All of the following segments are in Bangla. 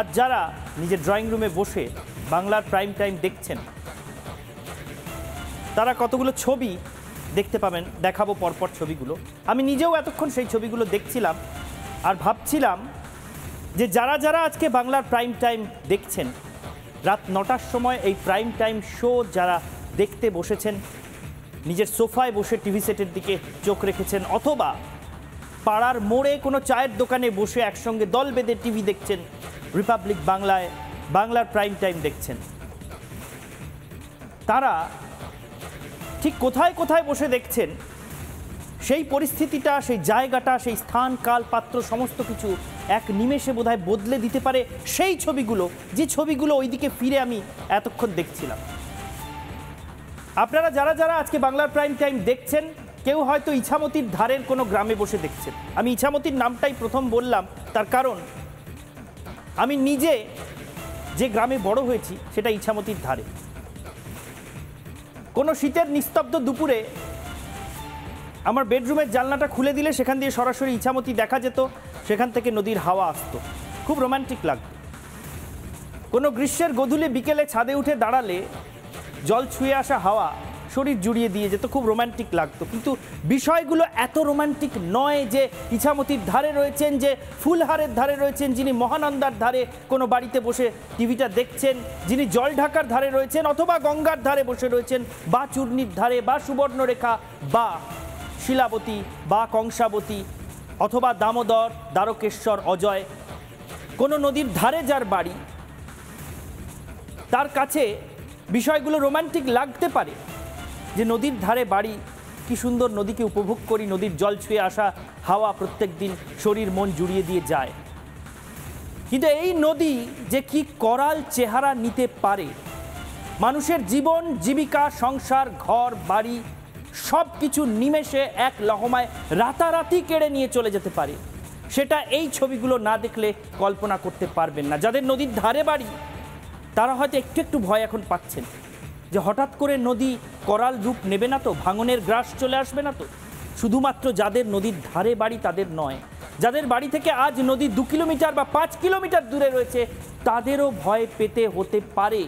আজ যারা নিজের ড্রয়িং রুমে বসে বাংলার প্রাইম টাইম দেখছেন তারা কতগুলো ছবি দেখতে পাবেন, দেখাবো পরপর ছবিগুলো। আমি নিজেও এতক্ষণ সেই ছবিগুলো দেখছিলাম আর ভাবছিলাম যে যারা যারা আজকে বাংলার প্রাইম টাইম দেখছেন, রাত ৯টার সময় এই প্রাইম টাইম শো যারা দেখতে বসেছেন, নিজের সোফায় বসে টিভি সেটের দিকে চোখ রেখেছেন, অথবা পাড়ার মোড়ে কোনো চায়ের দোকানে বসে একসঙ্গে দল বেঁধে টিভি দেখছেন, রিপাবলিক বাংলায় বাংলার প্রাইম টাইম দেখছেন, তারা ঠিক কোথায় কোথায় বসে দেখছেন সেই পরিস্থিতিটা, সেই জায়গাটা, সেই স্থান, কাল, পাত্র সমস্ত কিছু এক নিমেষে বোধহয় বদলে দিতে পারে সেই ছবিগুলো, যে ছবিগুলো ওইদিকে ফিরে আমি এতক্ষণ দেখছিলাম। আপনারা যারা যারা আজকে বাংলার প্রাইম টাইম দেখছেন, কেউ হয়তো ইছামতির ধারের কোনো গ্রামে বসে দেখছেন। আমি ইছামতির নামটাই প্রথম বললাম, তার কারণ আমি নিজে যে গ্রামে বড় হয়েছি সেটা ইছামতির ধারে। কোনো শীতের নিস্তব্ধ দুপুরে আমার বেডরুমের জানলাটা খুলে দিলে সেখান দিয়ে সরাসরি ইছামতি দেখা যেত, সেখান থেকে নদীর হাওয়া আসতো, খুব রোম্যান্টিক লাগতো। কোনো গ্রীষ্মের গধূলি বিকেলে ছাদে উঠে দাঁড়ালে জল ছুঁয়ে আসা হাওয়া শরীর জুড়িয়ে দিয়ে যেত, খুব রোম্যান্টিক লাগতো। কিন্তু বিষয়গুলো এত রোম্যান্টিক নয় যে ইছামতির ধারে রয়েছেন, যে ফুলহারের ধারে রয়েছেন, যিনি মহানন্দার ধারে কোনো বাড়িতে বসে টিভিটা দেখছেন, যিনি জল ঢাকার ধারে রয়েছেন, অথবা গঙ্গার ধারে বসে রয়েছেন, বা চূর্ণির ধারে, বা সুবর্ণরেখা, বা শিলাবতী, বা কংসাবতী, অথবা দামোদর, দ্বারকেশ্বর, অজয়, কোনো নদীর ধারে যার বাড়ি, তার কাছে বিষয়গুলো রোম্যান্টিক লাগতে পারে যে নদীর ধারে বাড়ি, কি সুন্দর নদীকে উপভোগ করি, নদীর জল ছুঁয়ে আসা হাওয়া প্রত্যেক দিন শরীর মন জুড়িয়ে দিয়ে যায়। কিন্তু এই নদী যে কি করাল চেহারা নিতে পারে, মানুষের জীবন, জীবিকা, সংসার, ঘর বাড়ি সব কিছু নিমেষে এক লহমায় রাতারাতি কেড়ে নিয়ে চলে যেতে পারে, সেটা এই ছবিগুলো না দেখলে কল্পনা করতে পারবেন না। যাদের নদীর ধারে বাড়ি তারা হয়তো একটু একটু ভয় এখন পাচ্ছেন যে হঠাৎ করে নদী করাল রূপ নেবে না তো, ভাঙনের গ্রাস চলে আসবে না তো। শুধুমাত্র যাদের নদীর ধারে বাড়ি তাদের নয়, যাদের বাড়ি থেকে আজ নদী 2 কিলোমিটার বা 5 কিলোমিটার দূরে রয়েছে তাদেরও ভয় পেতে হতে পারে।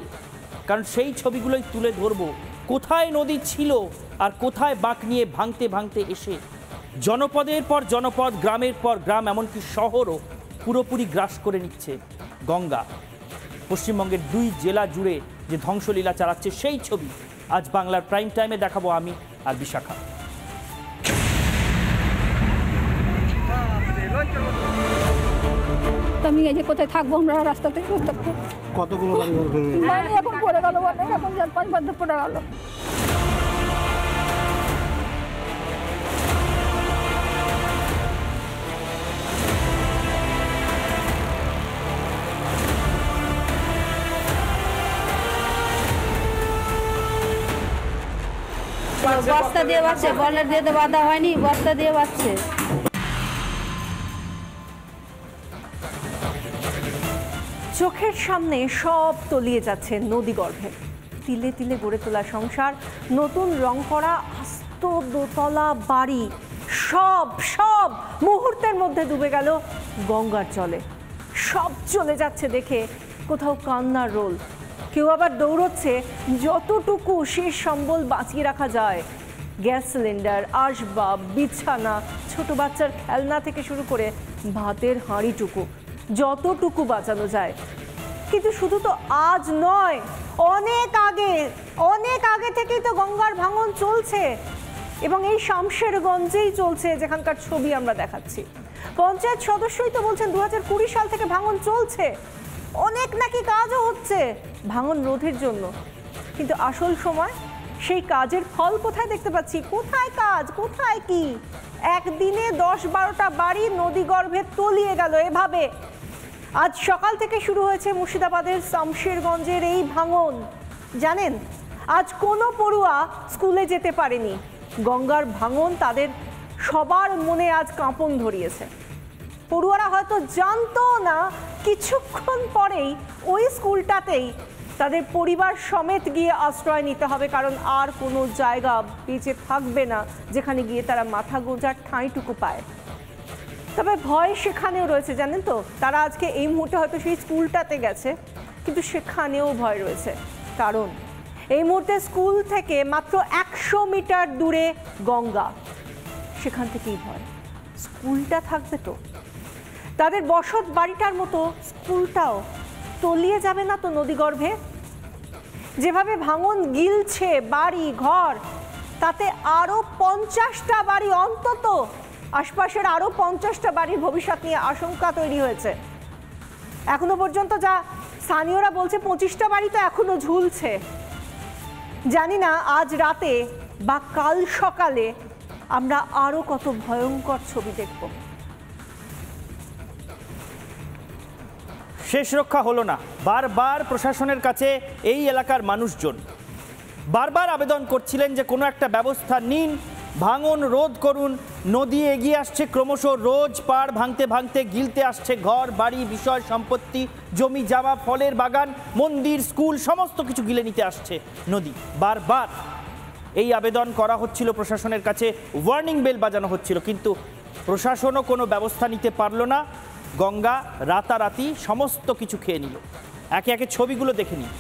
কারণ সেই ছবিগুলোই তুলে ধরবো, কোথায় নদী ছিল আর কোথায় বাঁক নিয়ে ভাঙতে ভাঙতে এসে জনপদের পর জনপদ, গ্রামের পর গ্রাম, এমনকি শহরও পুরোপুরি গ্রাস করে নিচ্ছে গঙ্গা। পশ্চিমবঙ্গের 2 জেলা জুড়ে যে ধ্বংসলীলা চালাচ্ছে সেই ছবি আজ বাংলার প্রাইম টাইমে দেখাবো আমি আর বিশাখা। আমি এই যে কোথায় থাকবো, আমরা রাস্তাতে থাকবো। কতগুলো বাড়ি এখন পড়ে গেল, এখন 4-5 বছর পড়ে গেল। বস্তা দিয়ে বাঁচছে, বলের দিয়ে তো বাঁধা হয়নি, বস্তা দিয়ে বাঁচছে। চোখের সামনে সব তলিয়ে যাচ্ছে নদীগর্ভে, তিলে তিলে গড়ে তোলা সংসার, নতুন রং করা আস্ত দোতলা বাড়ি, সব সব মুহূর্তের মধ্যে ডুবে গেল গঙ্গার জলে। সব চলে যাচ্ছে দেখে কোথাও কান্নার রোল, কেউ আবার দৌড়চ্ছে যতটুকু শেষ সম্বল বাঁচিয়ে রাখা যায়। গ্যাস সিলিন্ডার, আসবাব, বিছানা, ছোট বাচ্চার খেলনা থেকে শুরু করে ভাতের হাঁড়িটুকু, যতটুকু বাঁচানো যায়। কিন্তু শুধু তো আজ নয়, অনেক আগে থেকেই তো গঙ্গার ভাঙন চলছে, এবং এই শামশেরগঞ্জেই চলছে, যেখানকার ছবি আমরা দেখাচ্ছি। পঞ্চায়েত সদস্যই তো বলছেন 2020 সাল থেকে ভাঙন চলছে, অনেক নাকি কাজও হচ্ছে ভাঙন রোধের জন্য। কিন্তু আসল সময় সেই কাজের ফল কোথায় দেখতে পাচ্ছি? কোথায় কাজ, কোথায় কি? একদিনে 10-12টা বাড়ি নদীগর্ভে তলিয়ে গেল এভাবে। আজ সকাল থেকে শুরু হয়েছে মুর্শিদাবাদের শামশেরগঞ্জের এই ভাঙন। জানেন, আজ কোনো পড়ুয়া স্কুলে যেতে পারেনি। গঙ্গার ভাঙন তাদের সবার মনে আজ কাঁপন ধরিয়েছে। পড়ুয়ারা হয়তো জানতো না কিছুক্ষণ পরেই ওই স্কুলটাতেই তাদের পরিবার সমেত গিয়ে আশ্রয় নিতে হবে, কারণ আর কোনো জায়গা বেঁচে থাকবে না যেখানে গিয়ে তারা মাথা গোঁজার ঠাঁইটুকু পায়। তবে ভয় সেখানেও রয়েছে, জানেন তো, তারা আজকে এই মুহূর্তে হয়তো সেই স্কুলটাতে গেছে, কিন্তু সেখানেও ভয় রয়েছে। কারণ এই মুহূর্তে স্কুল থেকে মাত্র 100 মিটার দূরে গঙ্গা, সেখান থেকেই ভয়। স্কুলটা থাকবে তো, তাদের বসত বাড়িটার মতো স্কুলটাও তলিয়ে যাবে না তো নদীগর্ভে? যেভাবে ভাঙন গিলছে বাড়ি ঘর, তাতে আরো 50টা বাড়ি, অন্তত আশপাশের আরো 50টা বাড়ির ভবিষ্যৎ নিয়ে আশঙ্কা তৈরি হয়েছে। এখনো পর্যন্ত যা স্থানীয়রা বলছে 25টা বাড়ি তো এখনো ঝুলছে। জানি না আজ রাতে বা কাল সকালে আমরা আরো কত ভয়ঙ্কর ছবি দেখব। শেষ রক্ষা হলো না। বারবার প্রশাসনের কাছে এই এলাকার মানুষজন বারবার আবেদন করছিলেন যে কোনো একটা ব্যবস্থা নিন, ভাঙন রোধ করুন। নদী এগিয়ে আসছে ক্রমশ, রোজ পাড় ভাঙতে ভাঙতে গিলতে আসছে ঘর বাড়ি, বিষয় সম্পত্তি, জমি জামা, ফলের বাগান, মন্দির, স্কুল, সমস্ত কিছু গিলে নিতে আসছে নদী। বারবার এই আবেদন করা হচ্ছিল প্রশাসনের কাছে, ওয়ার্নিং বেল বাজানো হচ্ছিল, কিন্তু প্রশাসনও কোনো ব্যবস্থা নিতে পারল না। গঙ্গা রাতারাতি সমস্ত কিছু খেয়ে নিল। একে একে ছবিগুলো দেখে নিই,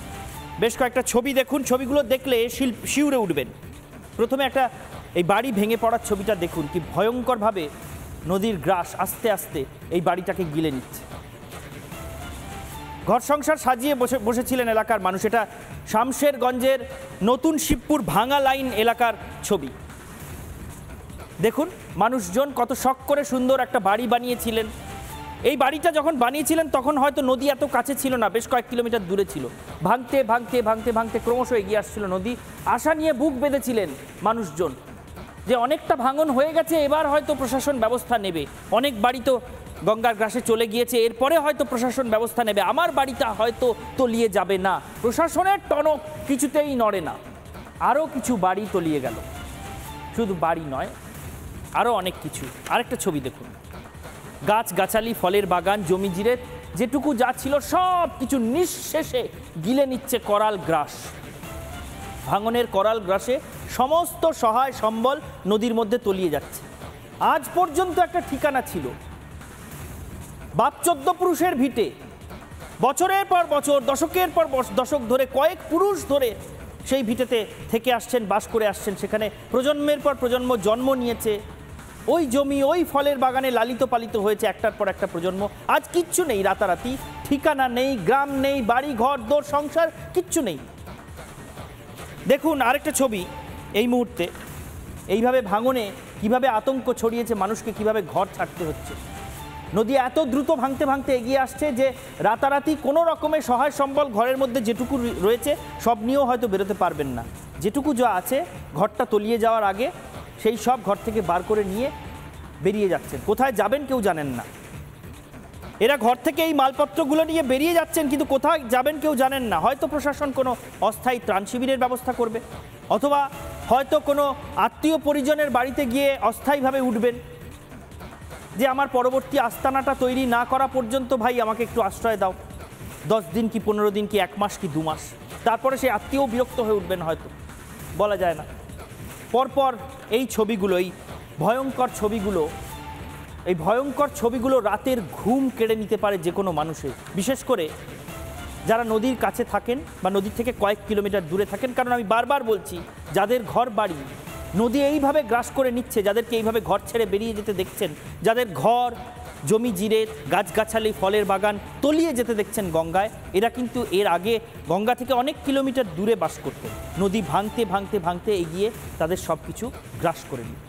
বেশ কয়েকটা ছবি দেখুন। ছবিগুলো দেখলে শিউরে উঠবেন। প্রথমে একটা এই বাড়ি ভেঙে পড়ার ছবিটা দেখুন, কি ভয়ঙ্করভাবে নদীর গ্রাস আস্তে আস্তে এই বাড়িটাকে গিলে নিচ্ছে। ঘর সংসার সাজিয়ে বসেছিলেন এলাকার মানুষ। এটা শামশেরগঞ্জের নতুন শিবপুর ভাঙা লাইন এলাকার ছবি। দেখুন মানুষজন কত শখ করে সুন্দর একটা বাড়ি বানিয়েছিলেন। এই বাড়িটা যখন বানিয়েছিলেন তখন হয়তো নদী এত কাছে ছিল না, বেশ কয়েক কিলোমিটার দূরে ছিল। ভাঙতে ভাঙতে ভাঙতে ভাঙতে ক্রমশ এগিয়ে আসছিল নদী। আশা নিয়ে বুক বেঁধেছিলেন মানুষজন যে অনেকটা ভাঙন হয়ে গেছে, এবার হয়তো প্রশাসন ব্যবস্থা নেবে। অনেক বাড়ি তো গঙ্গার গ্রাসে চলে গিয়েছে, এরপরে হয়তো প্রশাসন ব্যবস্থা নেবে, আমার বাড়িটা হয়তো তলিয়ে যাবে না। প্রশাসনের টনক কিছুতেই নড়ে না। আরও কিছু বাড়ি তলিয়ে গেল। শুধু বাড়ি নয়, আরও অনেক কিছু। আরেকটা ছবি দেখুন, গাছগাছালি, ফলের বাগান, জমি জিরে, যেটুকু যা ছিল সব কিছু নিঃশেষে গিলে নিচ্ছে করাল গ্রাস। ভাঙনের করাল গ্রাসে সমস্ত সহায় সম্বল নদীর মধ্যে তলিয়ে যাচ্ছে। আজ পর্যন্ত একটা ঠিকানা ছিল, বাপ 14 পুরুষের ভিটে। বছরের পর বছর, দশকের পর দশক ধরে, কয়েক পুরুষ ধরে সেই ভিটেতে থেকে আসছেন, বাস করে আসছেন। সেখানে প্রজন্মের পর প্রজন্ম জন্ম নিয়েছে। ওই জমি, ওই ফলের বাগানে লালিত পালিত হয়েছে একটার পর একটা প্রজন্ম। আজ কিচ্ছু নেই, রাতারাতি ঠিকানা নেই, গ্রাম নেই, বাড়ি ঘর দোর সংসার কিচ্ছু নেই। দেখুন আরেকটা ছবি, এই মুহূর্তে এইভাবে ভাঙনে কিভাবে আতঙ্ক ছড়িয়েছে মানুষকে, কিভাবে ঘর ছাড়তে হচ্ছে। নদী এত দ্রুত ভাঙতে ভাঙতে এগিয়ে আসছে যে রাতারাতি কোনো রকমের সহায় সম্বল ঘরের মধ্যে যেটুকু রয়েছে সব নিয়েও হয়তো বেরোতে পারবেন না। যেটুকু যা আছে ঘরটা তলিয়ে যাওয়ার আগে সেই সব ঘর থেকে বার করে নিয়ে বেরিয়ে যাচ্ছেন। কোথায় যাবেন কেউ জানেন না। এরা ঘর থেকে এই মালপত্রগুলো নিয়ে বেরিয়ে যাচ্ছেন, কিন্তু কোথায় যাবেন কেউ জানেন না। হয়তো প্রশাসন কোনো অস্থায়ী ত্রাণ শিবিরের ব্যবস্থা করবে, অথবা হয়তো কোনো আত্মীয় পরিজনের বাড়িতে গিয়ে অস্থায়ীভাবে উঠবেন, যে আমার পরবর্তী আস্তানাটা তৈরি না করা পর্যন্ত ভাই আমাকে একটু আশ্রয় দাও, 10 দিন কি 15 দিন কি 1 মাস কি 2 মাস। তারপরে সেই আত্মীয় বিরক্ত হয়ে উঠবেন, হয়তো বলা যায় না। পরপর এই ছবিগুলো, এই ভয়ঙ্কর ছবিগুলো রাতের ঘুম কেড়ে নিতে পারে যে কোনো মানুষের, বিশেষ করে যারা নদীর কাছে থাকেন বা নদীর থেকে কয়েক কিলোমিটার দূরে থাকেন। কারণ আমি বারবার বলছি, যাদের ঘর বাড়ি নদী এইভাবে গ্রাস করে নিচ্ছে, যাদেরকে এইভাবে ঘর ছেড়ে বেরিয়ে যেতে দেখছেন, যাদের ঘর জমি জিরে গাছগাছালি ফলের বাগান তলিয়ে যেতে দেখছেন গঙ্গায়, এরা কিন্তু এর আগে গঙ্গা থেকে অনেক কিলোমিটার দূরে বাস করতেন। নদী ভাঙতে ভাঙতে ভাঙতে এগিয়ে তাদের সব কিছু গ্রাস করে নিত।